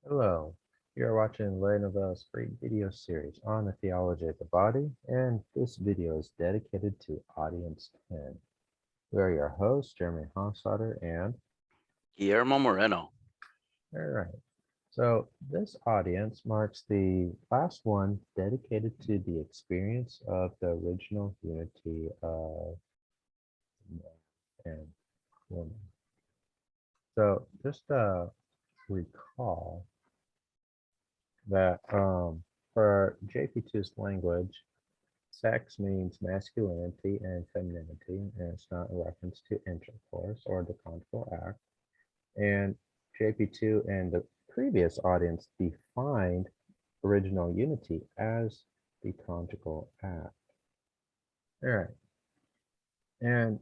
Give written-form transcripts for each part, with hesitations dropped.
Hello, you are watching Nouvel Esprit video series on the theology of the body, and this video is dedicated to Audience 10. We are your hosts, Jeremy Hossotter, and Guillermo Moreno. all right. So this audience marks the last one dedicated to the experience of the original unity of man and woman. So just recall that for JP2's language, sex means masculinity and femininity, and it's not a reference to intercourse or the conjugal act. And JP2 and the previous audience defined original unity as the conjugal act. All right. And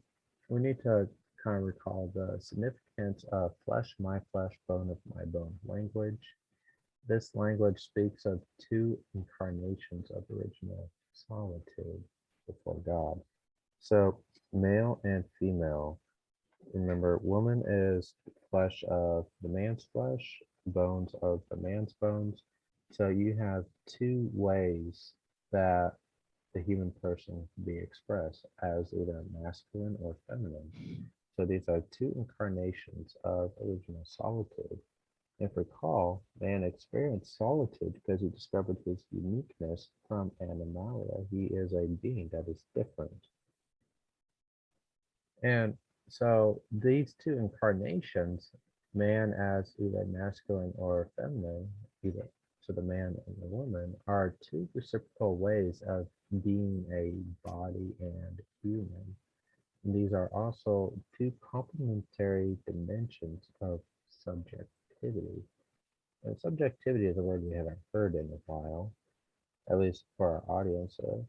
we need to kind of recall the significance of flesh, my flesh, bone of my bone language. This language speaks of two incarnations of original solitude before God. So, male and female. Remember, woman is flesh of the man's flesh, bones of the man's bones. So, you have two ways that the human person can be expressed as either masculine or feminine. So, these are two incarnations of original solitude. If recall, man experienced solitude because he discovered his uniqueness from animalia. He is a being that is different. And so these two incarnations, man as either masculine or feminine, either so the man and the woman, are two reciprocal ways of being a body and human. And these are also two complementary dimensions of subjectivity. And subjectivity is a word we haven't heard in a while, at least for our audiences.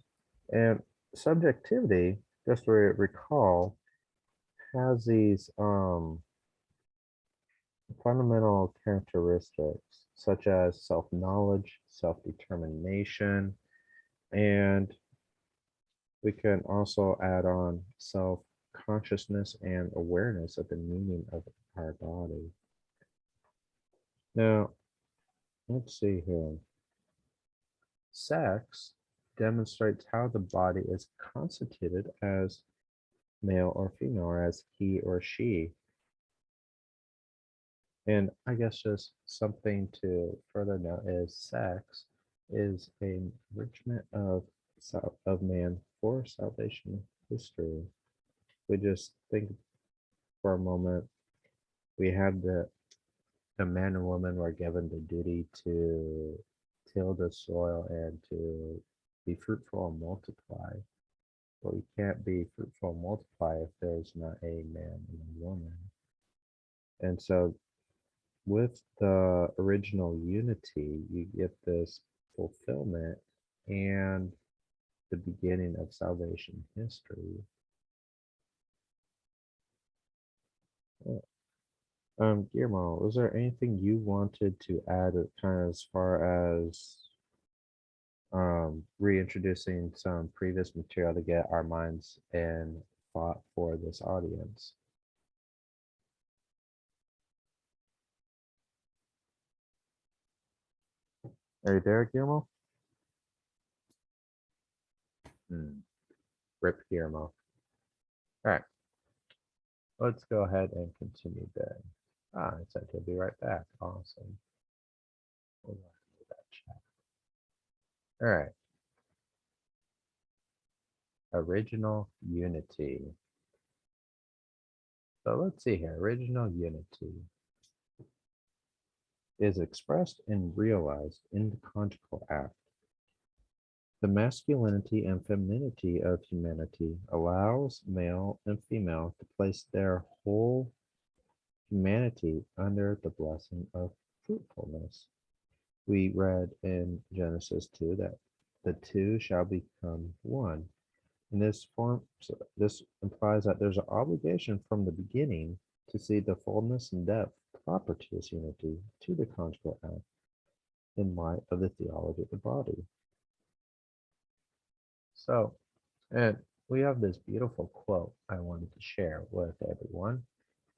And subjectivity, just to recall, has these fundamental characteristics such as self-knowledge, self-determination, and we can also add on self-consciousness and awareness of the meaning of our body. Now, let's see here. Sex demonstrates how the body is constituted as male or female, or as he or she. And I guess just something to further note is sex is an enrichment of man for salvation history. We just think for a moment, we had the man and woman were given the duty to till the soil and to be fruitful and multiply. Well, you can't be fruitful and multiply if there's not a man and a woman. And so with the original unity, you get this fulfillment and the beginning of salvation history. Guillermo, was there anything you wanted to add kind of as far as reintroducing some previous material to get our minds and thought for this audience? Are you there, Guillermo? Rip Guillermo. All right, let's go ahead and continue then. It said he'll be right back. Awesome. We'll do that chat. All right. Original unity. So let's see here. Original unity is expressed and realized in the conjugal act. The masculinity and femininity of humanity allows male and female to place their whole humanity under the blessing of fruitfulness. We read in Genesis 2 that the two shall become one. In this form, so this implies that there's an obligation from the beginning to see the fullness and depth proper to this unity to the conjugal act in light of the theology of the body. So, and we have this beautiful quote I wanted to share with everyone,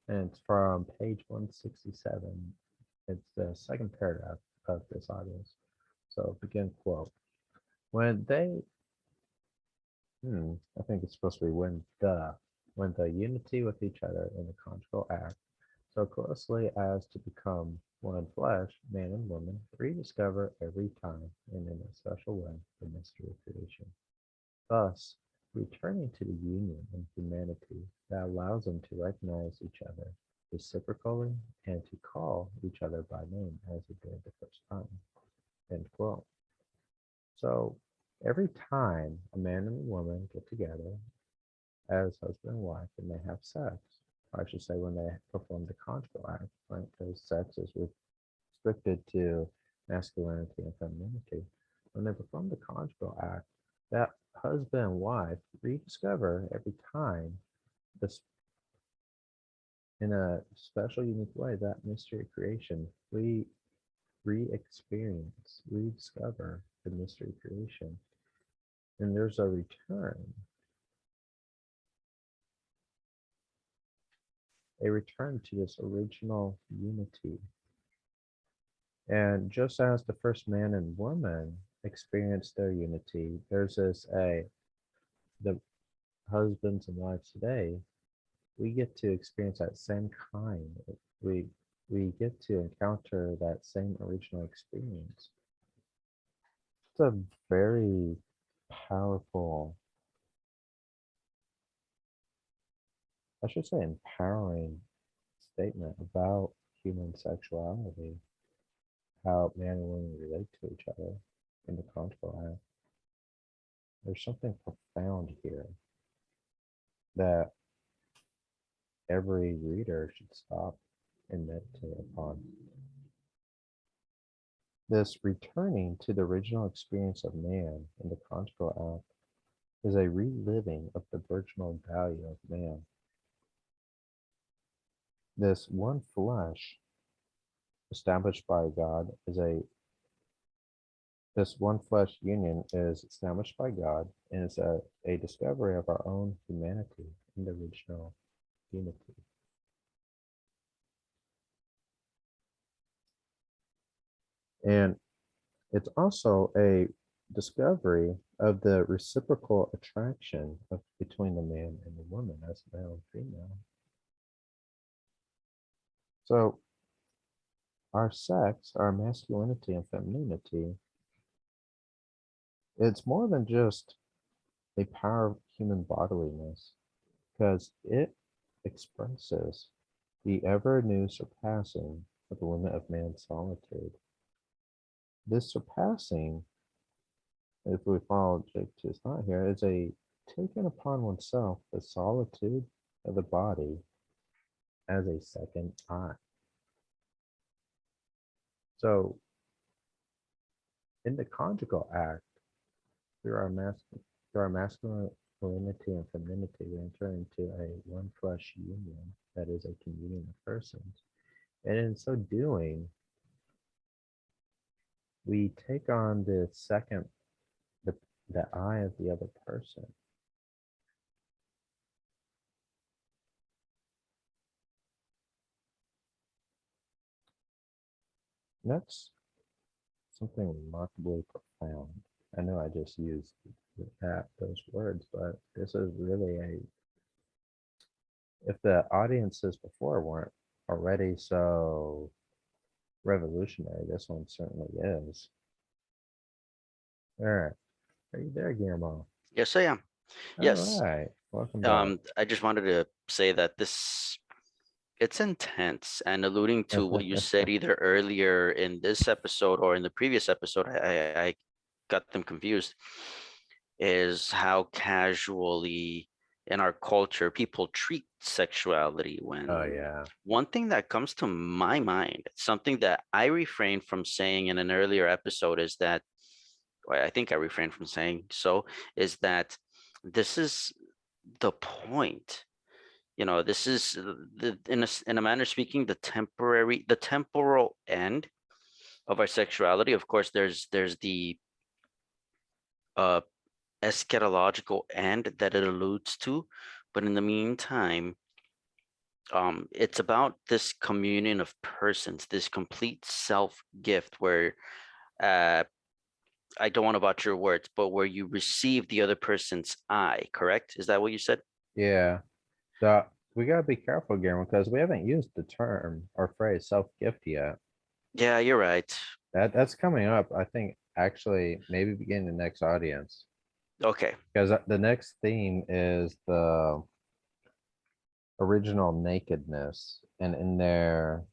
and it's from page 167 It's the second paragraph of this audience. So begin quote. When they, I think it's supposed to be when the unity with each other in the conjugal act so closely as to become one flesh, man and woman, rediscover every time and in a special way the mystery of creation. Thus, returning to the union in humanity that allows them to recognize each other reciprocally and to call each other by name as they did the first time. End quote. So every time a man and a woman get together as husband and wife and they have sex, or I should say when they perform the conjugal act, right? Because sex is restricted to masculinity and femininity. When they perform the conjugal act, that husband and wife rediscover every time this in a special, unique way that mystery of creation. We re-experience, rediscover the mystery of creation, and there's a return to this original unity. And just as the first man and woman experienced their unity, there's the husbands and wives today, we get to experience that same kind. We we get to encounter that same original experience. It's a very powerful, I should say empowering statement about human sexuality, how man and woman relate to each other in the conjugal act. There's something profound here that every reader should stop and meditate upon. This returning to the original experience of man in the conjugal act is a reliving of the virginal value of man. This one flesh established by God is a this one flesh union is established by God and is a discovery of our own humanity in the original unity. And it's also a discovery of the reciprocal attraction between the man and the woman as male and female. So our sex, our masculinity and femininity, it's more than just a power of human bodiliness because it expresses the ever new surpassing of the limit of man's solitude. This surpassing, if we follow Jake's thought here, is a taking upon oneself the solitude of the body as a second I. So in the conjugal act, through our masculinity and femininity, we enter into a one flesh union that is a communion of persons. And in so doing, we take on the, the I of the other person. And that's something remarkably profound. I know I just used those words, but this is really if the audiences before weren't already so revolutionary, this one certainly is. All right. Are you there, Guillermo? Yes, I am. All Yes. right. Welcome back. I just wanted to say that it's intense, and alluding to what you said either earlier in this episode or in the previous episode, I got them confused, is how casually in our culture people treat sexuality. When Oh, yeah. one thing that comes to my mind, something that I refrained from saying in an earlier episode, is that, or I think I refrained from saying so, is that this is the point. This is the in a manner speaking, the temporal end of our sexuality. Of course, there's the uh eschatological end that it alludes to, but in the meantime, It's about this communion of persons, this complete self gift where uh, I don't want to butcher your words, but where you receive the other person's I, correct? Is that what you said? Yeah. So we gotta be careful, Guillermo, because we haven't used the term or phrase self-gift yet. Yeah, you're right. That's coming up, I think, actually, maybe beginning the next audience. Okay. Because the next theme is the original nakedness. And in there,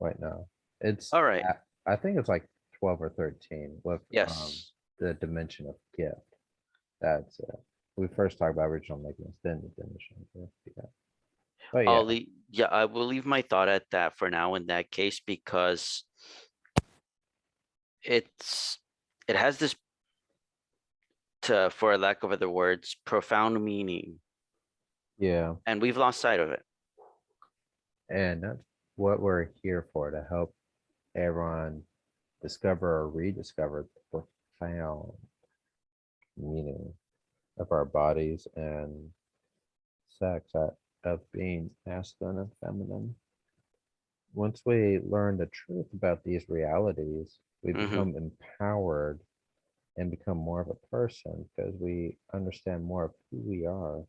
wait, no, it's, All right. I think it's like 12 or 13 with Yes. the dimension of gift. That's it. We first talked about original nakedness, then the dimension of gift. Yeah. But I'll yeah, leave, yeah, I will leave my thought at that for now in that case, because it's it has this, to, for a lack of other words, profound meaning, yeah. and we've lost sight of it. And that's what we're here for, to help everyone discover or rediscover the profound meaning of our bodies and sex, of being masculine and feminine. Once we learn the truth about these realities, we Hmm. become empowered and become more of a person because we understand more of who we are.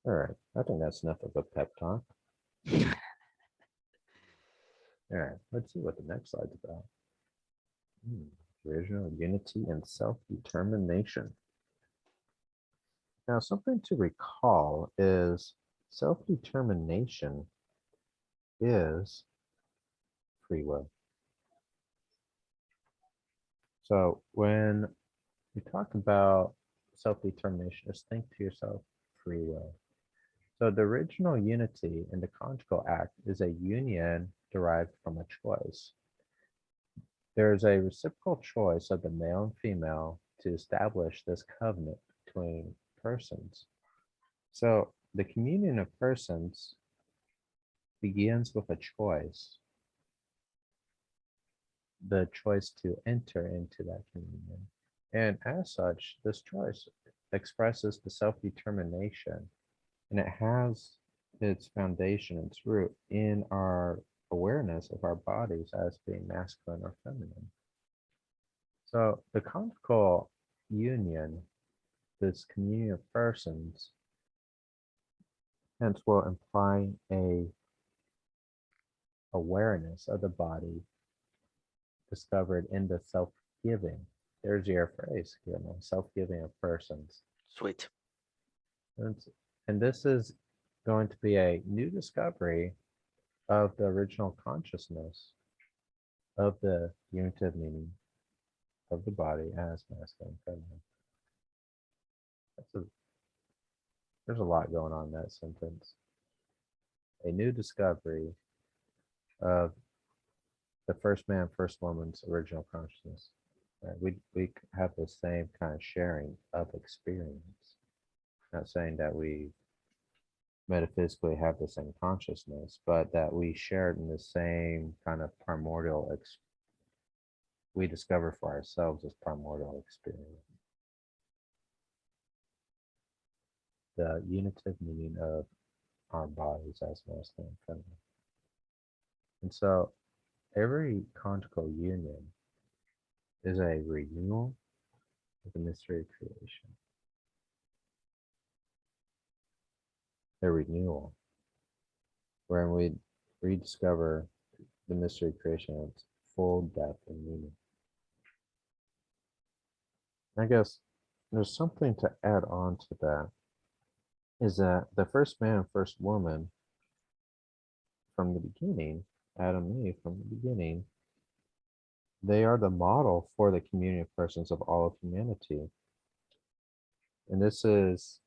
All right, I think that's enough of a pep talk. All right, let's see what the next slide's about. Original unity and self-determination. Now, something to recall is self-determination is free will. So when we talk about self-determination, just think to yourself, free will. So the original unity in the conjugal act is a union derived from a choice. There is a reciprocal choice of the male and female to establish this covenant between persons. So the communion of persons begins with a choice, the choice to enter into that communion. And as such, this choice expresses the self-determination, and it has its foundation, its root in our awareness of our bodies as being masculine or feminine. So the conjugal union, this communion of persons, hence will imply a awareness of the body discovered in the self-giving. There's your phrase, you know, self-giving of persons. Sweet. And, and this is going to be a new discovery of the original consciousness of the unitive meaning of the body as masculine and feminine. That's a, there's a lot going on in that sentence. A new discovery of the first man, first woman's original consciousness. Right? We have the same kind of sharing of experience. Not saying that we metaphysically have the same consciousness, but that we share it in the same kind of primordial we discover for ourselves as primordial experience. The unitive meaning of our bodies as masculine and feminine. And so every conjugal union is a renewal of the mystery of creation. A renewal wherein we rediscover the mystery of creation in its full depth and meaning. I guess there's something to add on to that, is that the first man and first woman from the beginning, Adam and Eve from the beginning, they are the model for the community of persons of all of humanity. And this is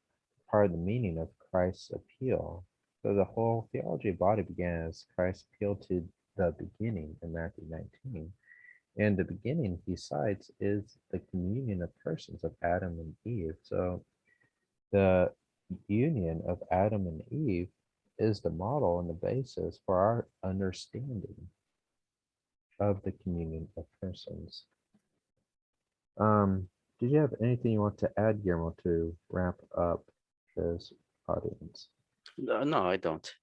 part of the meaning of Christ's appeal. So the whole theology of body began as Christ appealed to the beginning in Matthew 19. And the beginning he cites is the communion of persons of Adam and Eve. So the union of Adam and Eve is the model and the basis for our understanding of the communion of persons. Did you have anything you want to add, Guillermo, to wrap up this audience? No, I don't.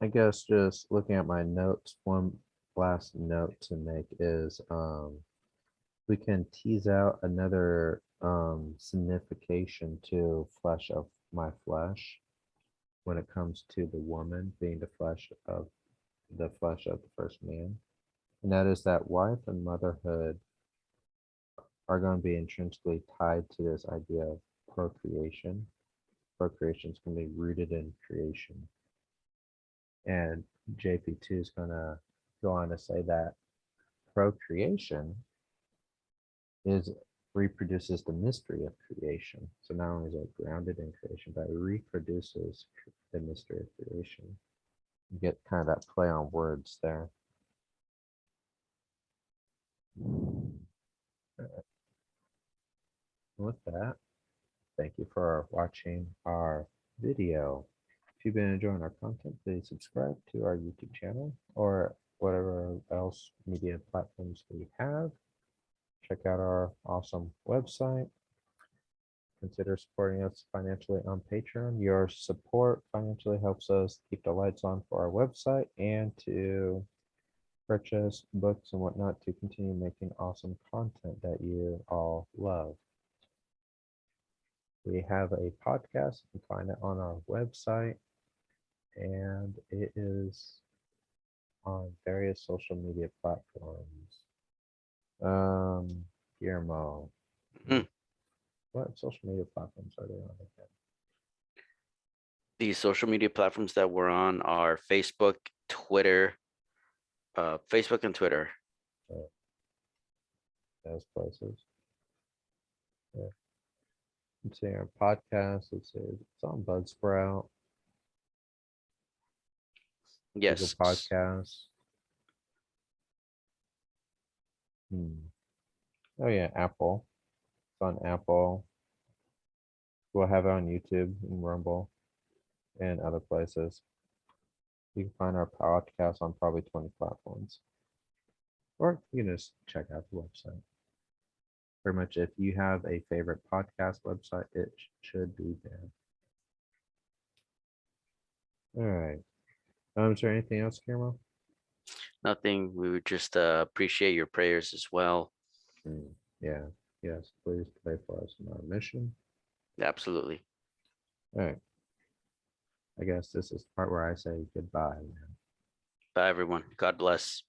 I guess just looking at my notes, one last note to make is we can tease out another signification to flesh of my flesh when it comes to the woman being the flesh of the first man. And that is that wife and motherhood are going to be intrinsically tied to this idea of procreation. Procreation is going to be rooted in creation. And JP2 is going to go on to say that procreation is reproduces the mystery of creation. So not only is it grounded in creation, but it reproduces the mystery of creation. You get kind of that play on words there. With that, thank you for watching our video. If you've been enjoying our content, please subscribe to our YouTube channel or whatever else media platforms we have. Check out our awesome website. Consider supporting us financially on Patreon. Your support financially helps us keep the lights on for our website and to purchase books and whatnot to continue making awesome content that you all love. We have a podcast. You can find it on our website, and it is on various social media platforms. Guillermo, Mhm. what social media platforms are they on again? The social media platforms that we're on are Facebook, Twitter, Facebook and Twitter. Those places. Yeah. Let's see our podcast. Let's see, it's on Buzzsprout, Google Yes. Podcasts. Oh yeah, Apple. It's on Apple. We'll have it on YouTube and Rumble and other places. You can find our podcast on probably 20 platforms. Or you can just check out the website. Pretty much if you have a favorite podcast website, it should be there. All right. Is there anything else, Guillermo? Nothing. We would just appreciate your prayers as well. Yeah. Yes. Please pray for us in our mission. Absolutely. All right. I guess this is the part where I say goodbye. Bye, everyone. God bless.